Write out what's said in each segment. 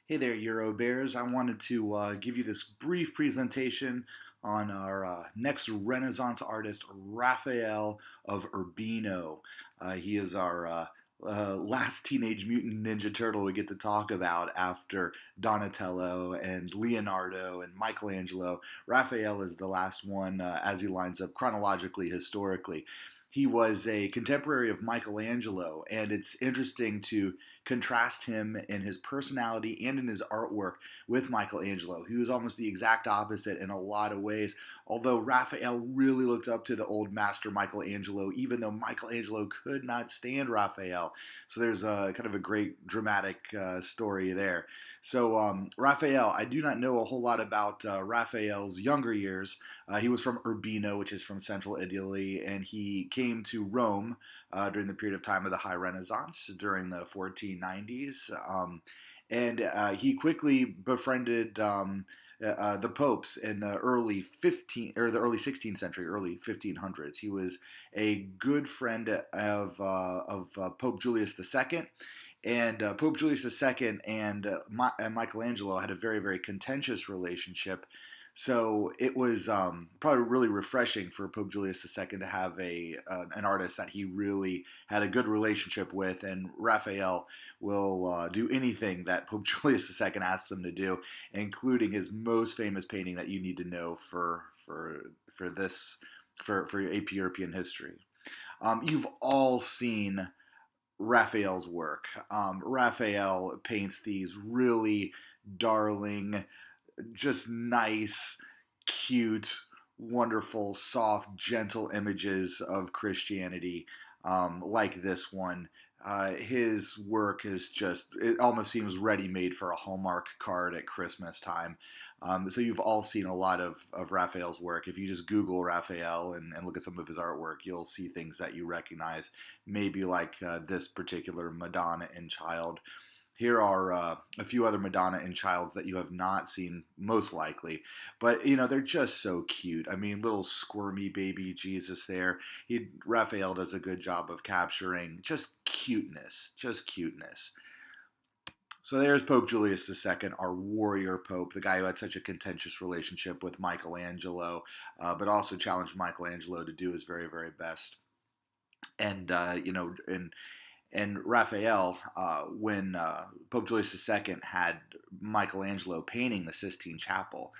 Hey there, Euro Bears. I wanted to give you this brief presentation on our next Renaissance artist, Raphael of Urbino. He is our last Teenage Mutant Ninja Turtle we get to talk about after Donatello and Leonardo and Michelangelo. Raphael is the last one as he lines up chronologically, historically. He was a contemporary of Michelangelo, and it's interesting to contrast him in his personality and in his artwork with Michelangelo. He was almost the exact opposite in a lot of ways, although Raphael really looked up to the old master Michelangelo, even though Michelangelo could not stand Raphael. So there's a kind of a great dramatic story there. So Raphael, I do not know a whole lot about Raphael's younger years. He was from Urbino, which is from central Italy, and he came to Rome during the period of time of the High Renaissance during the 1490s. And he quickly befriended the popes in the early 16th century, early 1500s. He was a good friend of Pope Julius II. And Pope Julius II and Michelangelo had a very, very contentious relationship. So it was probably really refreshing for Pope Julius II to have an artist that he really had a good relationship with, and Raphael will do anything that Pope Julius II asks him to do, including his most famous painting that you need to know for this for AP European history. You've all seen Raphael's work. Raphael paints these really darling, just nice, cute, wonderful, soft, gentle images of Christianity, like this one. His work is it almost seems ready made for a Hallmark card at Christmas time. So you've all seen a lot of Raphael's work. If you just Google Raphael and look at some of his artwork, you'll see things that you recognize, maybe like this particular Madonna and Child. Here are a few other Madonna and Childs that you have not seen, most likely. But, they're just so cute. I mean, little squirmy baby Jesus there. Raphael does a good job of capturing just cuteness. Just cuteness. So there's Pope Julius II, our warrior pope, the guy who had such a contentious relationship with Michelangelo, but also challenged Michelangelo to do his very, very best. And, and Raphael, when Pope Julius II had Michelangelo painting the Sistine Chapel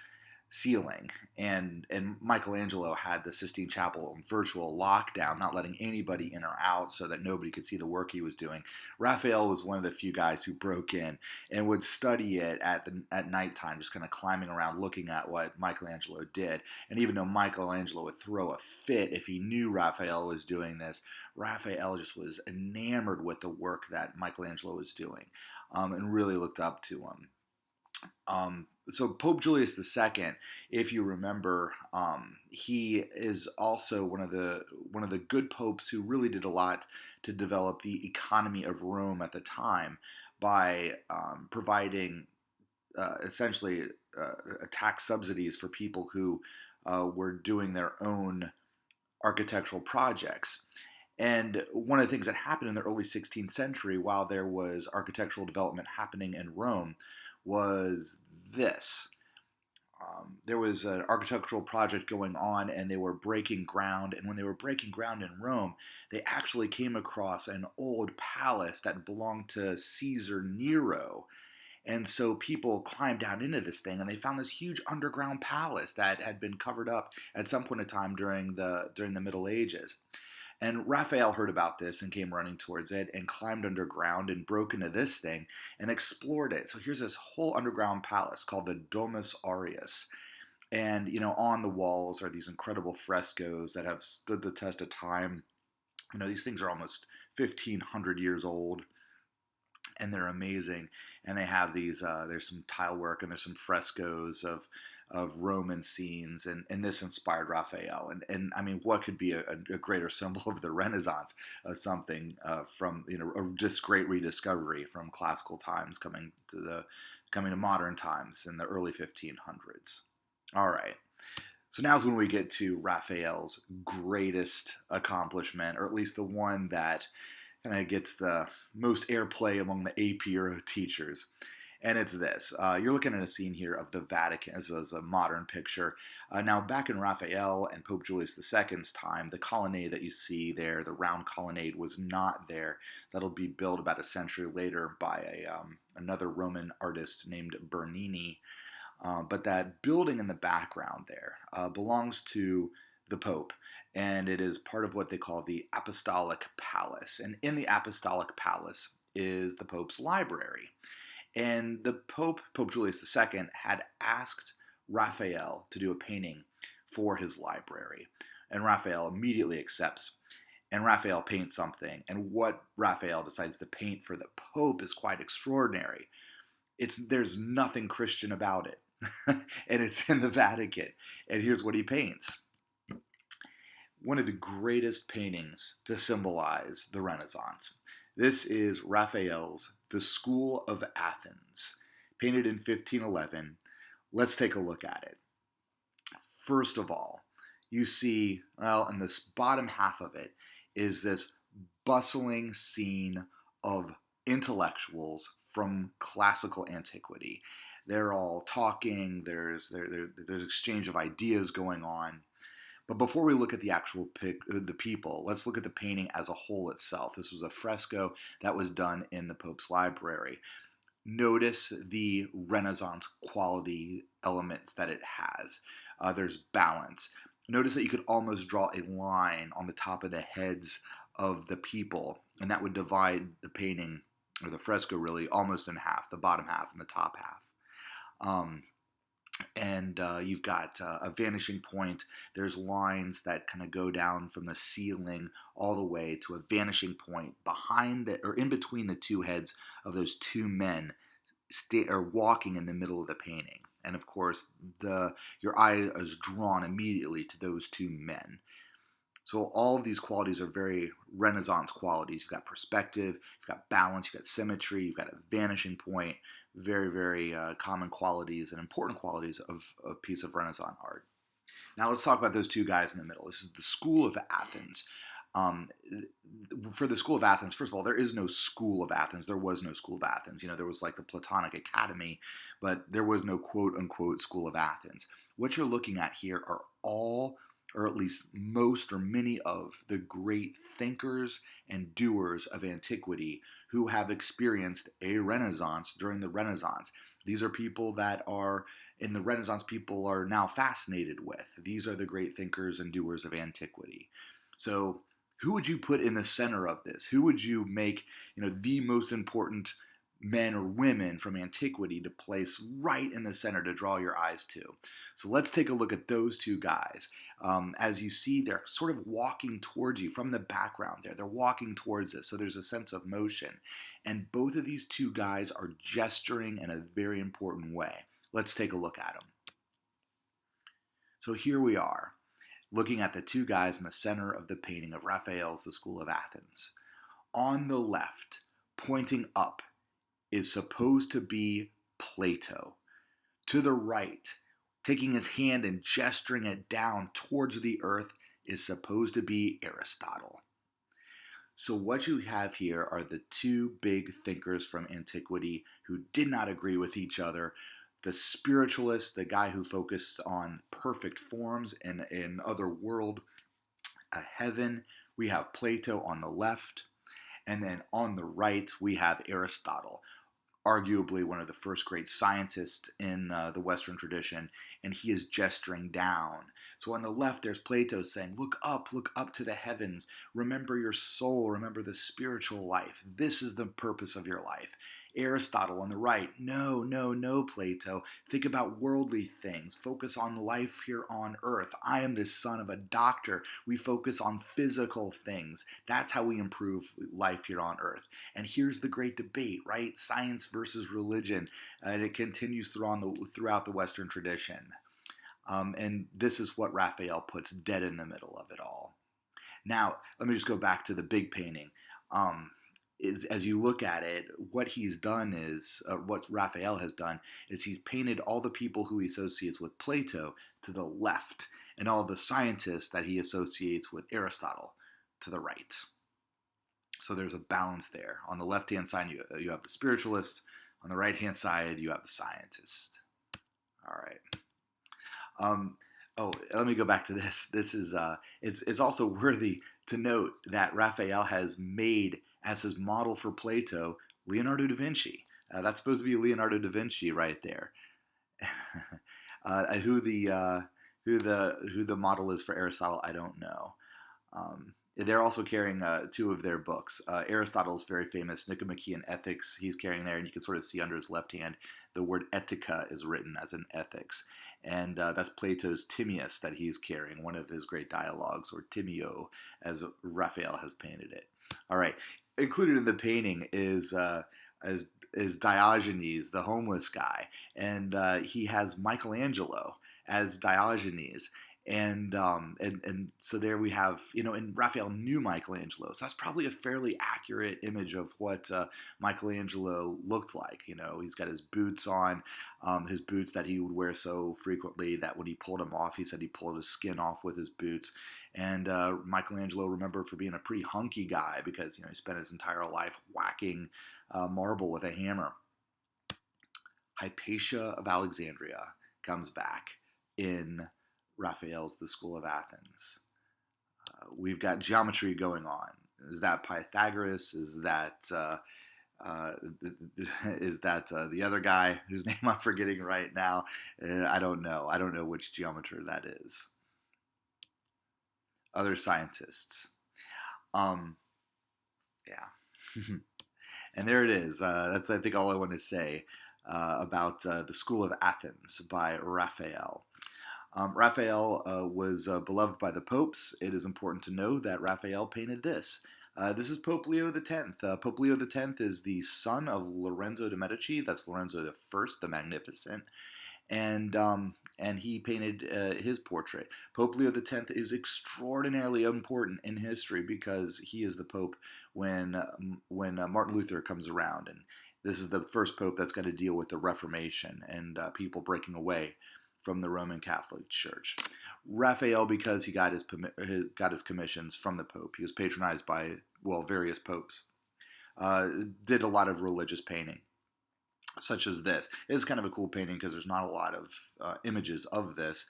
ceiling, and Michelangelo had the Sistine Chapel in virtual lockdown, not letting anybody in or out so that nobody could see the work he was doing. Raphael was one of the few guys who broke in and would study it at nighttime, just kind of climbing around looking at what Michelangelo did. And even though Michelangelo would throw a fit if he knew Raphael was doing this, Raphael just was enamored with the work that Michelangelo was doing, and really looked up to him. So Pope Julius II, if you remember, he is also one of the good popes who really did a lot to develop the economy of Rome at the time by providing essentially tax subsidies for people who were doing their own architectural projects. And one of the things that happened in the early 16th century, while there was architectural development happening in Rome, was this. There was an architectural project going on, and they were breaking ground. And when they were breaking ground in Rome, they actually came across an old palace that belonged to Caesar Nero. And so people climbed down into this thing, and they found this huge underground palace that had been covered up at some point in time during the Middle Ages. And Raphael heard about this and came running towards it and climbed underground and broke into this thing and explored it. So here's this whole underground palace called the Domus Aureus. And, on the walls are these incredible frescoes that have stood the test of time. These things are almost 1,500 years old, and they're amazing. And they have there's some tile work and there's some frescoes of Roman scenes, and this inspired Raphael. And I mean, what could be a greater symbol of the Renaissance? Something from just great rediscovery from classical times coming to modern times in the early 1500s. All right. So now's when we get to Raphael's greatest accomplishment, or at least the one that kind of gets the most airplay among the AP Euro teachers. And it's this. You're looking at a scene here of the Vatican. This is a modern picture. Now, back in Raphael and Pope Julius II's time, the colonnade that you see there, the round colonnade, was not there. That'll be built about a century later by another Roman artist named Bernini. But that building in the background there belongs to the Pope, and it is part of what they call the Apostolic Palace. And in the Apostolic Palace is the Pope's library. And the Pope Julius II, had asked Raphael to do a painting for his library. And Raphael immediately accepts. And Raphael paints something. And what Raphael decides to paint for the Pope is quite extraordinary. There's nothing Christian about it. And it's in the Vatican. And here's what he paints. One of the greatest paintings to symbolize the Renaissance. This is Raphael's The School of Athens, painted in 1511. Let's take a look at it. First of all, you see, well, in this bottom half of it is this bustling scene of intellectuals from classical antiquity. They're all talking, there's exchange of ideas going on. But before we look at the actual the people, let's look at the painting as a whole itself. This was a fresco that was done in the Pope's library. Notice the Renaissance quality elements that it has. There's balance. Notice that you could almost draw a line on the top of the heads of the people, and that would divide the painting, or the fresco really, almost in half, the bottom half and the top half. And you've got a vanishing point. There's lines that kind of go down from the ceiling all the way to a vanishing point behind it, or in between the two heads of those two men are walking in the middle of the painting. And of course, your eye is drawn immediately to those two men. So all of these qualities are very Renaissance qualities. You've got perspective, you've got balance, you've got symmetry, you've got a vanishing point. Very, very common qualities and important qualities of a piece of Renaissance art. Now let's talk about those two guys in the middle. This is the School of Athens. For the School of Athens, first of all, there is no School of Athens. There was no School of Athens. There was like the Platonic Academy, but there was no quote-unquote School of Athens. What you're looking at here are all, or at least most or many of, the great thinkers and doers of antiquity who have experienced a Renaissance during the Renaissance. These are people that are, in the Renaissance, people are now fascinated with. These are the great thinkers and doers of antiquity. So who would you put in the center of this? Who would you make, the most important men or women from antiquity to place right in the center to draw your eyes to? So let's take a look at those two guys. As you see, they're sort of walking towards you from the background there. They're walking towards us, so there's a sense of motion. And both of these two guys are gesturing in a very important way. Let's take a look at them. So here we are, looking at the two guys in the center of the painting of Raphael's The School of Athens. On the left, pointing up, is supposed to be Plato. To the right, taking his hand and gesturing it down towards the earth, is supposed to be Aristotle. So what you have here are the two big thinkers from antiquity who did not agree with each other. The spiritualist, the guy who focused on perfect forms and an other world, a heaven. We have Plato on the left. And then on the right, we have Aristotle, arguably one of the first great scientists in the Western tradition, and he is gesturing down. So on the left, there's Plato saying, look up to the heavens, remember your soul, remember the spiritual life. This is the purpose of your life. Aristotle on the right, no, Plato, think about worldly things, focus on life here on earth. I am the son of a doctor. We focus on physical things. That's how we improve life here on earth. And here's the great debate, right? Science versus religion, and it continues throughout the Western tradition. And this is what Raphael puts dead in the middle of it all. Now, let me just go back to the big painting. As you look at it, what he's done is, what Raphael has done, is he's painted all the people who he associates with Plato to the left, and all the scientists that he associates with Aristotle to the right. So there's a balance there. On the left-hand side, you have the spiritualists. On the right-hand side, you have the scientist. All right. Um, oh, let me go back to this. This is it's also worthy to note that Raphael has made as his model for Plato Leonardo da Vinci. That's supposed to be Leonardo da Vinci right there. Who the who the model is for Aristotle, I don't know. They're also carrying two of their books. Aristotle's very famous Nicomachean Ethics, he's carrying there, and you can sort of see under his left hand the word etika is written as an ethics. And that's Plato's Timaeus that he's carrying, one of his great dialogues, or Timeo, as Raphael has painted it. All right. Included in the painting is Diogenes, the homeless guy, and he has Michelangelo as Diogenes, and so there we have, and Raphael knew Michelangelo, so that's probably a fairly accurate image of what Michelangelo looked like. He's got his boots on, his boots that he would wear so frequently that when he pulled them off, he said he pulled his skin off with his boots. And Michelangelo, remembered for being a pretty hunky guy because he spent his entire life whacking marble with a hammer. Hypatia of Alexandria comes back in Raphael's The School of Athens. We've got geometry going on. Is that Pythagoras? Is that the other guy whose name I'm forgetting right now? I don't know. I don't know which geometer that is. Other scientists. Yeah. And there it is. That's, I think, all I want to say about The School of Athens by Raphael. Raphael was beloved by the popes. It is important to know that Raphael painted this. This is Pope Leo X. Pope Leo X is the son of Lorenzo de' Medici. That's Lorenzo I, the Magnificent. And he painted his portrait. Pope Leo X is extraordinarily important in history because he is the Pope when Martin Luther comes around, and this is the first Pope that's got to deal with the Reformation and people breaking away from the Roman Catholic Church. Raphael, because he got his commissions from the Pope, he was patronized by various popes. Did a lot of religious painting, such as this. It's kind of a cool painting because there's not a lot of images of this.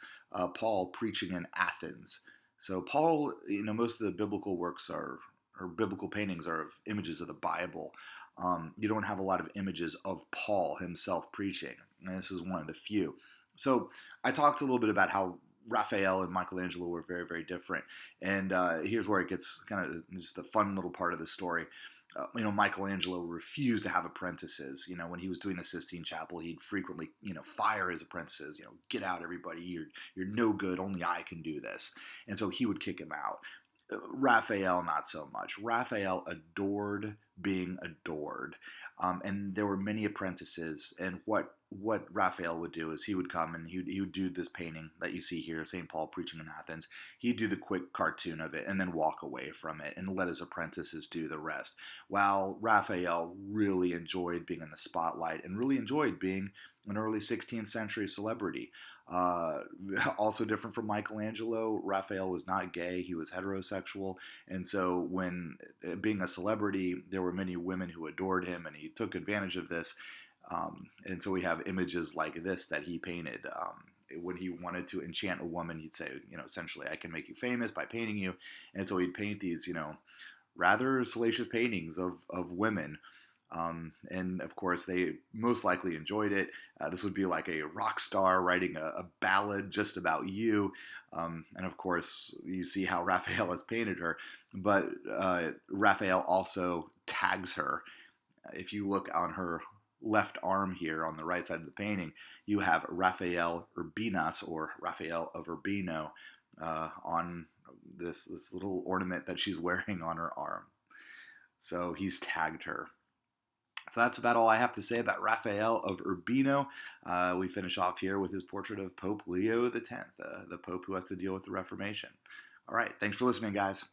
Paul preaching in Athens. So Paul, most of the biblical works or biblical paintings are of images of the Bible. You don't have a lot of images of Paul himself preaching, and this is one of the few. So I talked a little bit about how Raphael and Michelangelo were very, very different, and here's where it gets kind of just a fun little part of the story. Michelangelo refused to have apprentices. When he was doing the Sistine Chapel, he'd frequently, fire his apprentices. Get out, everybody! You're no good. Only I can do this. And so he would kick him out. Raphael, not so much. Raphael adored being adored. And there were many apprentices, and what Raphael would do is he would come and he would do this painting that you see here, St. Paul preaching in Athens. He'd do the quick cartoon of it and then walk away from it and let his apprentices do the rest. While Raphael really enjoyed being in the spotlight and really enjoyed being an early 16th century celebrity. Also different from Michelangelo, Raphael was not gay, he was heterosexual, and so when being a celebrity, there were many women who adored him, and he took advantage of this, and so we have images like this that he painted. When he wanted to enchant a woman, he'd say, essentially, I can make you famous by painting you, and so he'd paint these, rather salacious paintings of women. And of course, they most likely enjoyed it. This would be like a rock star writing a ballad just about you. And of course, you see how Raphael has painted her. But Raphael also tags her. If you look on her left arm here on the right side of the painting, you have Raphael Urbinas, or Raphael of Urbino, on this little ornament that she's wearing on her arm. So he's tagged her. So that's about all I have to say about Raphael of Urbino. We finish off here with his portrait of Pope Leo X, the Pope who has to deal with the Reformation. All right, thanks for listening, guys.